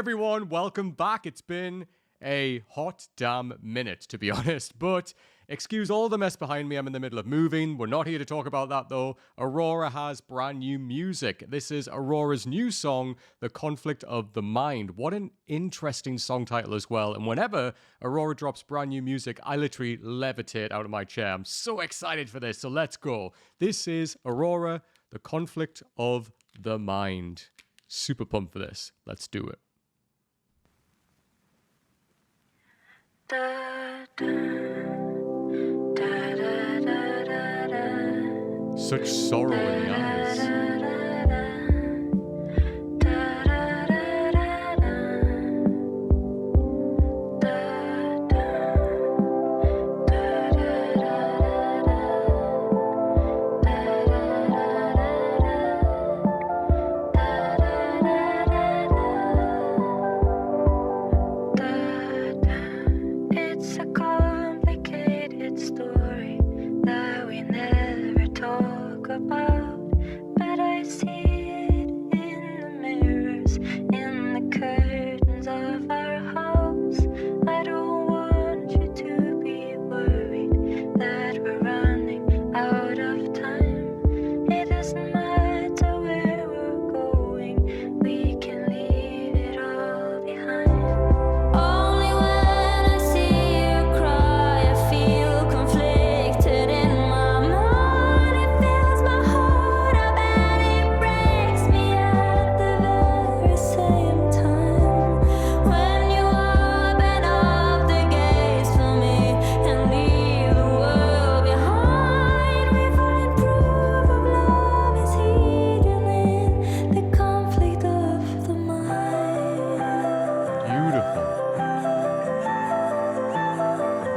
everyone, welcome back. It's been a hot damn minute, to be honest, but excuse all the mess behind me. I'm in the middle of moving. We're not here to talk about that, though. Aurora has brand new music. This is Aurora's new song, The Conflict of the Mind. What an interesting song title as well. And whenever Aurora drops brand new music, I literally levitate out of my chair. I'm so excited for this, so let's go. This is Aurora, The Conflict of the Mind. Super pumped for this. Let's do it. Such sorrow in the eyes.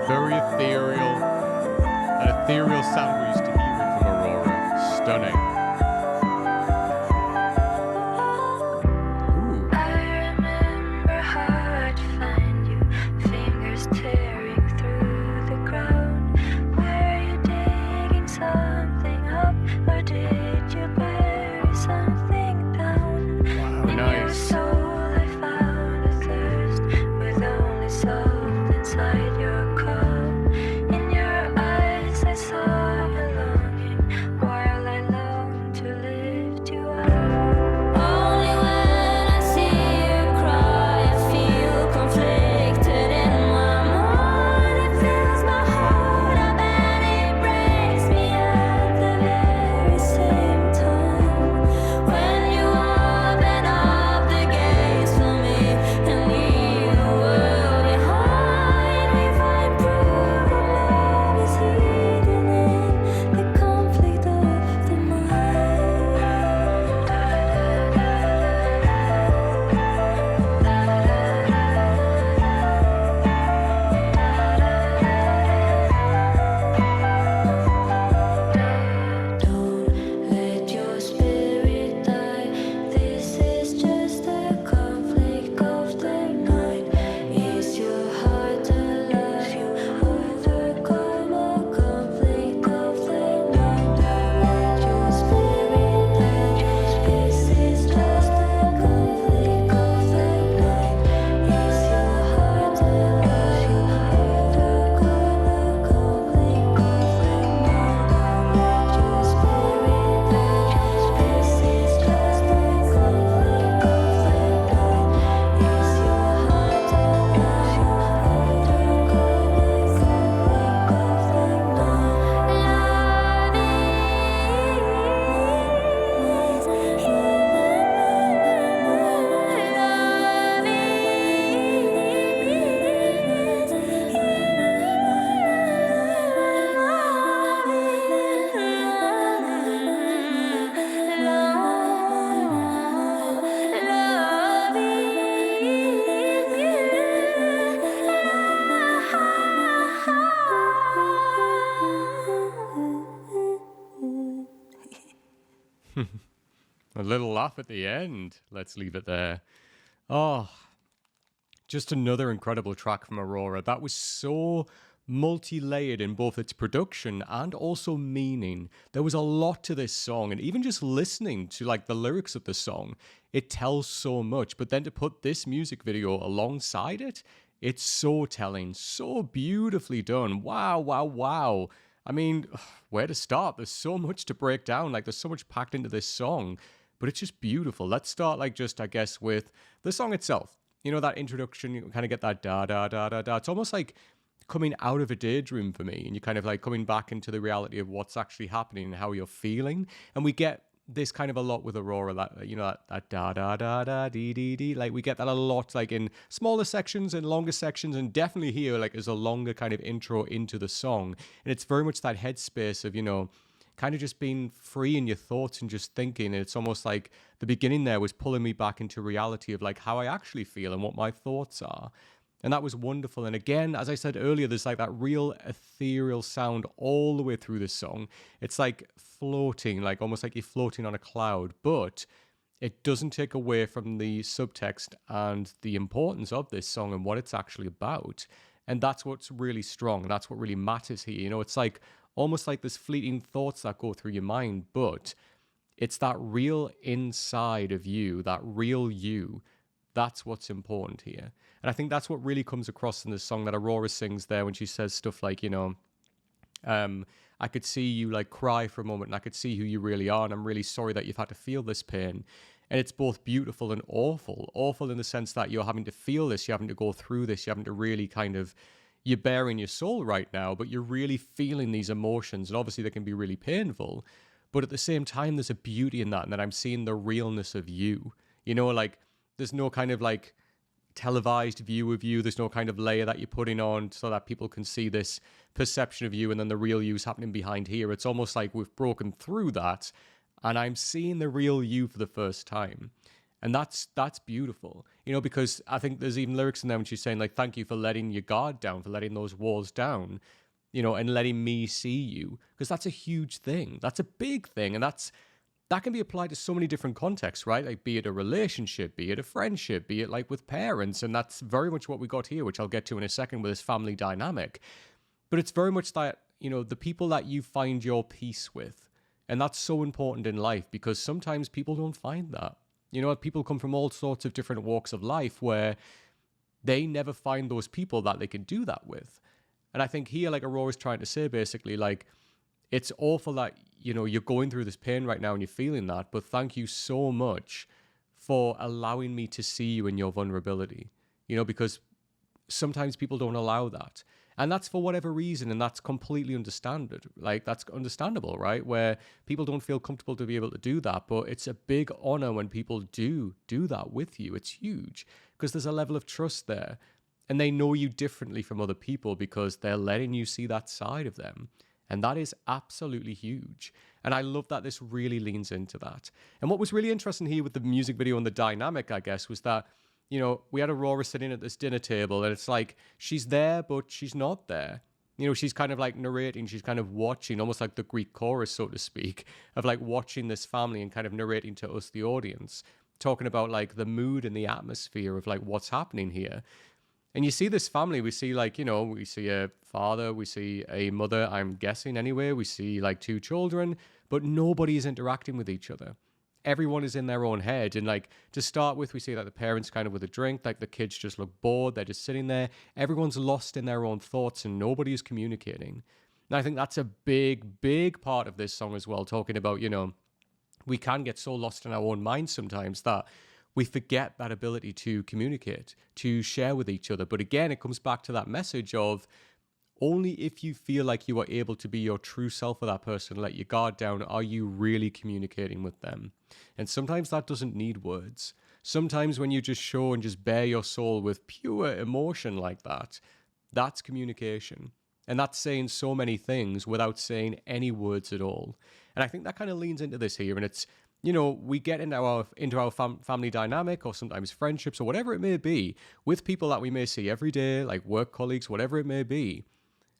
Very ethereal. An ethereal sound we're used to hearing from Aurora. Stunning. Ooh. I remember how I'd find you, fingers tearing through the ground. Were you digging something up, or did you bury something down? Wow, In nice. your soul I found a thirst, with only salt inside your cup. In your eyes I saw a longing, while I longed to lift you up. Only when I see you cry, I feel conflicted in my mind. It fills my heart up and it breaks me at the very same time. When you open up the gates for me and leave the world behind, we find proof of love is hidden in the conflict of the mind. Don't let your spirit die. This is just a conflict of the mind. Is your heart alive? You overcome a conflict of the mind. Let your spirit die. This is just a conflict of the mind. Is your heart alive? You overcome a conflict of the mind. Let your spirit die. This is just a conflict of the mind. Is your heart alive? You overcome A little laugh at the end. Let's leave it there. Oh, just another incredible track from Aurora. That was so multi-layered in both its production and also meaning. There was a lot to this song, and even just listening to like the lyrics of the song, it tells so much. But then to put this music video alongside it, it's so telling, so beautifully done. Wow, wow, wow. I mean, where to start? There's so much to break down. Like, there's so much packed into this song, but it's just beautiful. Let's start, like, just, I guess, with the song itself. You know, that introduction, you kind of get that da da da da da. It's almost like coming out of a daydream for me, and you're kind of like coming back into the reality of what's actually happening and how you're feeling. And we get this kind of a lot with Aurora, that, you know, that da da da da dee dee dee. Like, we get that a lot, like in smaller sections and longer sections, and definitely here, like, as a longer kind of intro into the song. And it's very much that headspace of, you know, kind of just being free in your thoughts and just thinking. And it's almost like the beginning there was pulling me back into reality of like how I actually feel and what my thoughts are. And that was wonderful. And again, as I said earlier, there's like that real ethereal sound all the way through this song. It's like floating, like almost like you're floating on a cloud, but it doesn't take away from the subtext and the importance of this song and what it's actually about. And that's what's really strong. And that's what really matters here. You know, it's like almost like this fleeting thoughts that go through your mind, but it's that real inside of you, that real you. That's what's important here. And I think that's what really comes across in the song that Aurora sings there when she says stuff like, you know, I could see you like cry for a moment and I could see who you really are. And I'm really sorry that you've had to feel this pain. And it's both beautiful and awful. Awful in the sense that you're having to feel this, you're having to go through this, you're having to really kind of, you're bearing your soul right now, but you're really feeling these emotions. And obviously they can be really painful. But at the same time, there's a beauty in that. And that I'm seeing the realness of you. You know, like there's no kind of like televised view of you. There's no kind of layer that you're putting on so that people can see this perception of you and then the real you's happening behind here. It's almost like we've broken through that and I'm seeing the real you for the first time. And that's beautiful, you know, because I think there's even lyrics in there when she's saying like, thank you for letting your guard down, for letting those walls down, you know, and letting me see you, because that's a huge thing. That's a big thing. And that can be applied to so many different contexts, right? Like, be it a relationship, be it a friendship, be it like with parents. And that's very much what we got here, which I'll get to in a second with this family dynamic. But it's very much that, you know, the people that you find your peace with. And that's so important in life because sometimes people don't find that. You know, people come from all sorts of different walks of life where they never find those people that they can do that with. And I think here, like Aurora's trying to say basically, like, it's awful that, you know, you're going through this pain right now and you're feeling that, but thank you so much for allowing me to see you in your vulnerability, you know, because sometimes people don't allow that. And that's for whatever reason, and that's completely understandable. Like, that's understandable, right? Where people don't feel comfortable to be able to do that, but it's a big honor when people do that with you. It's huge because there's a level of trust there, and they know you differently from other people because they're letting you see that side of them. And that is absolutely huge. And I love that this really leans into that. And what was really interesting here with the music video and the dynamic, I guess, was that, you know, we had Aurora sitting at this dinner table and it's like, she's there, but she's not there. You know, she's kind of like narrating, she's kind of watching, almost like the Greek chorus, so to speak, of like watching this family and kind of narrating to us, the audience, talking about like the mood and the atmosphere of like what's happening here. And you see this family, we see like, you know, we see a father, we see a mother, I'm guessing anyway, we see like two children, but nobody is interacting with each other. Everyone is in their own head. And like, to start with, we see that the parents kind of with a drink, like the kids just look bored, they're just sitting there. Everyone's lost in their own thoughts and nobody is communicating. And I think that's a big, big part of this song as well, talking about, you know, we can get so lost in our own minds sometimes that we forget that ability to communicate, to share with each other. But again, it comes back to that message of only if you feel like you are able to be your true self with that person, let your guard down, are you really communicating with them. And sometimes that doesn't need words. Sometimes when you just show and just bare your soul with pure emotion like that, that's communication. And that's saying so many things without saying any words at all. And I think that kind of leans into this here. And it's, you know, we get into our family dynamic or sometimes friendships or whatever it may be with people that we may see every day, like work colleagues, whatever it may be.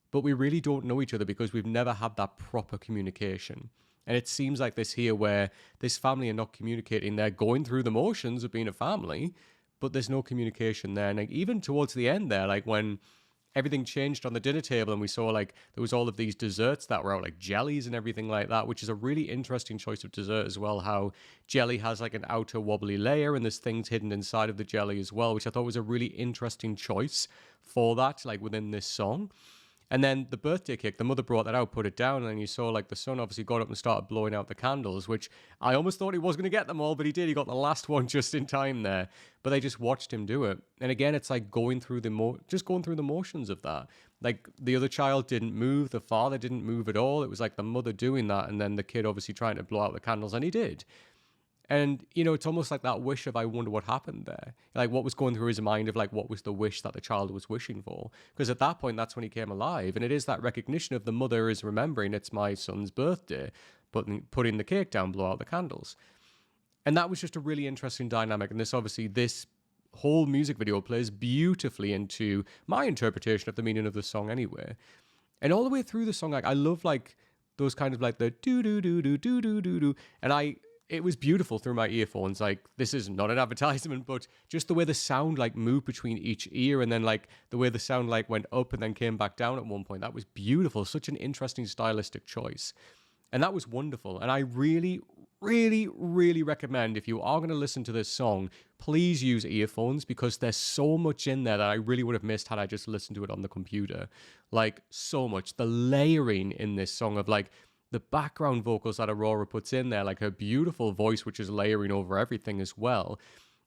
But we really don't know each other because we've never had that proper communication. And it seems like this here where this family are not communicating. They're going through the motions of being a family, but there's no communication there. And like, even towards the end there, like when everything changed on the dinner table, and we saw like there was all of these desserts that were out, like jellies and everything like that, which is a really interesting choice of dessert as well. How jelly has like an outer wobbly layer, and there's things hidden inside of the jelly as well, which I thought was a really interesting choice for that, like within this song. And then the birthday cake, the mother brought that out, put it down, and then you saw like the son obviously got up and started blowing out the candles, which I almost thought he was going to get them all, but he did. He got the last one just in time there. But they just watched him do it. And again, it's like going through the motions of that. Like the other child didn't move, the father didn't move at all. It was like the mother doing that, and then the kid obviously trying to blow out the candles, and he did. And, you know, it's almost like that wish of, I wonder what happened there. Like, what was going through his mind of, like, what was the wish that the child was wishing for? Because at that point, that's when he came alive. And it is that recognition of the mother is remembering it's my son's birthday, but putting the cake down, blow out the candles. And that was just a really interesting dynamic. And this whole music video plays beautifully into my interpretation of the meaning of the song anyway. And all the way through the song, like, I love, like, those kind of, like, the do-do-do-do-do-do-do-do. And it was beautiful through my earphones. Like, this is not an advertisement, but just the way the sound like moved between each ear, and then like the way the sound like went up and then came back down at one point, that was beautiful. Such an interesting stylistic choice. And that was wonderful. And I really, really, really recommend, if you are going to listen to this song, please use earphones, because there's so much in there that I really would have missed had I just listened to it on the computer. Like, so much. The layering in this song of like the background vocals that Aurora puts in there, like her beautiful voice, which is layering over everything as well.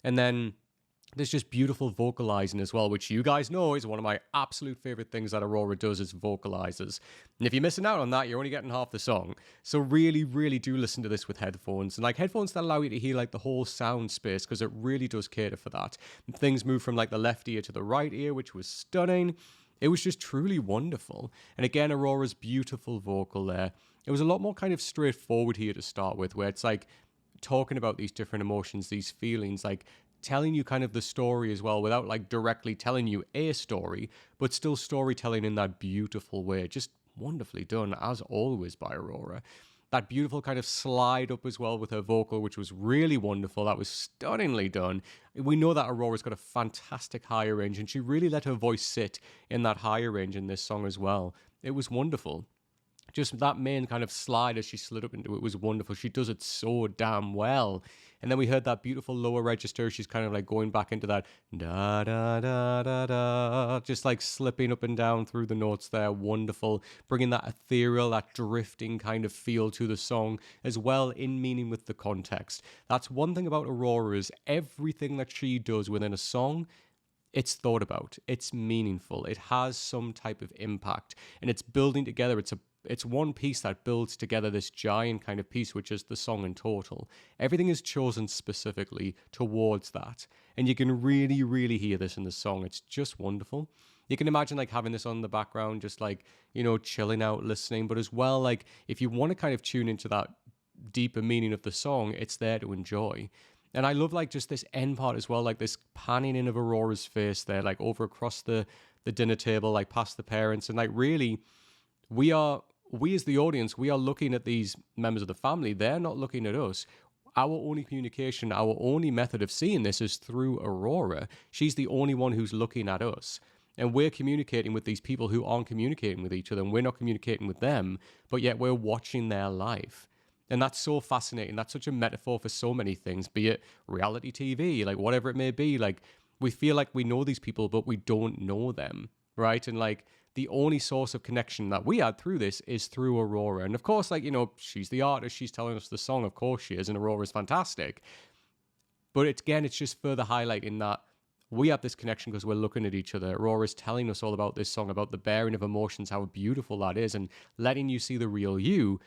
And then there's just beautiful vocalizing as well, which you guys know is one of my absolute favorite things that Aurora does, is vocalizes. And if you're missing out on that, you're only getting half the song. So really, really do listen to this with headphones, and like headphones that allow you to hear like the whole sound space, because it really does cater for that. And things move from like the left ear to the right ear, which was stunning. It was just truly wonderful. And again, Aurora's beautiful vocal there. It was a lot more kind of straightforward here to start with, where it's like talking about these different emotions, these feelings, like telling you kind of the story as well, without like directly telling you a story, but still storytelling in that beautiful way. Just wonderfully done, as always, by Aurora. That beautiful kind of slide up as well with her vocal, which was really wonderful. That was stunningly done. We know that Aurora's got a fantastic higher range, and she really let her voice sit in that higher range in this song as well. It was wonderful. Just that main kind of slide as she slid up into it was wonderful. She does it so damn well. And then we heard that beautiful lower register. She's kind of like going back into that da da da da da, just like slipping up and down through the notes there. Wonderful. Bringing that ethereal, that drifting kind of feel to the song as well, in meaning with the context. That's one thing about Aurora, is everything that she does within a song, it's thought about, it's meaningful, it has some type of impact, and it's building together. It's one piece that builds together this giant kind of piece, which is the song in total. Everything is chosen specifically towards that, and you can really, really hear this in the song. It's just wonderful. You can imagine like having this on in the background, just like, you know, chilling out, listening, but as well, like if you want to kind of tune into that deeper meaning of the song, it's there to enjoy. And I love like just this end part as well, like this panning in of Aurora's face there, like over across the dinner table, like past the parents. And like really, we as the audience, we are looking at these members of the family. They're not looking at us. Our only communication, our only method of seeing this is through Aurora. She's the only one who's looking at us. And we're communicating with these people who aren't communicating with each other, and we're not communicating with them, but yet we're watching their life. And that's so fascinating. That's such a metaphor for so many things, be it reality TV, like whatever it may be. Like we feel like we know these people, but we don't know them, right? And like the only source of connection that we had through this is through Aurora. And of course, like, you know, she's the artist, she's telling us the song, of course she is, and Aurora's fantastic. But it's just further highlighting that we have this connection because we're looking at each other. Aurora's telling us all about this song, about the bearing of emotions, how beautiful that is, and letting you see the real you.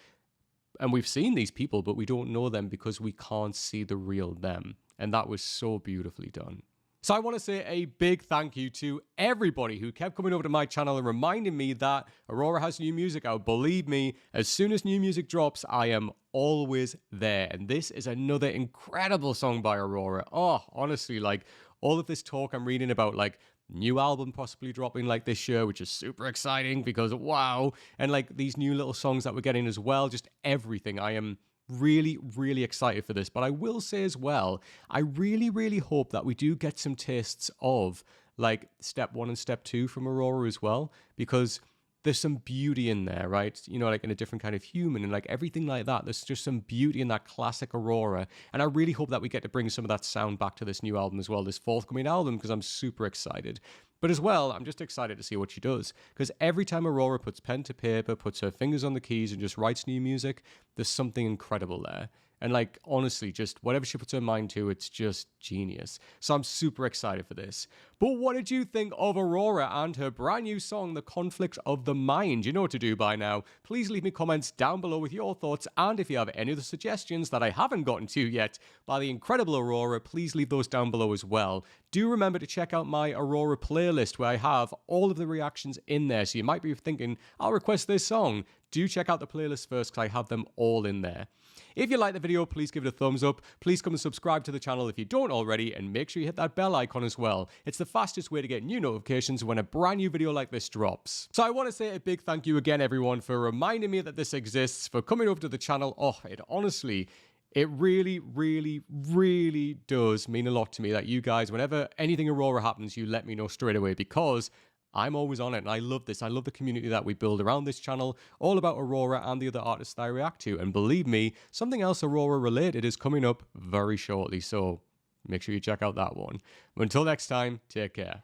And we've seen these people, but we don't know them because we can't see the real them. And that was so beautifully done. So I want to say a big thank you to everybody who kept coming over to my channel and reminding me that Aurora has new music out. Believe me, as soon as new music drops, I am always there. And this is another incredible song by Aurora. Oh, honestly, like all of this talk I'm reading about, like new album possibly dropping like this year, which is super exciting because wow. And like these new little songs that we're getting as well, just everything. I am really, really excited for this. But I will say as well, I really, really hope that we do get some tastes of like step 1 and step 2 from Aurora as well, because there's some beauty in there, right? You know, like in a different kind of human and like everything like that. There's just some beauty in that classic Aurora. And I really hope that we get to bring some of that sound back to this new album as well, this forthcoming album, because I'm super excited. But as well, I'm just excited to see what she does, because every time Aurora puts pen to paper, puts her fingers on the keys and just writes new music, there's something incredible there. And like, honestly, just whatever she puts her mind to, it's just genius. So I'm super excited for this. But what did you think of Aurora and her brand new song, The Conflict of the Mind? You know what to do by now. Please leave me comments down below with your thoughts. And if you have any other suggestions that I haven't gotten to yet by the incredible Aurora, please leave those down below as well. Do remember to check out my Aurora playlist where I have all of the reactions in there. So you might be thinking, I'll request this song. Do check out the playlist first, because I have them all in there. If you like the video, please give it a thumbs up. Please come and subscribe to the channel if you don't already, and make sure you hit that bell icon as well. It's the fastest way to get new notifications when a brand new video like this drops. So I want to say a big thank you again, everyone, for reminding me that this exists, for coming over to the channel. Oh, it really, really, really does mean a lot to me that you guys, whenever anything Aurora happens, you let me know straight away, because I'm always on it, and I love this. I love the community that we build around this channel, all about Aurora and the other artists that I react to. And believe me, something else Aurora related is coming up very shortly, so make sure you check out that one. Until next time, take care.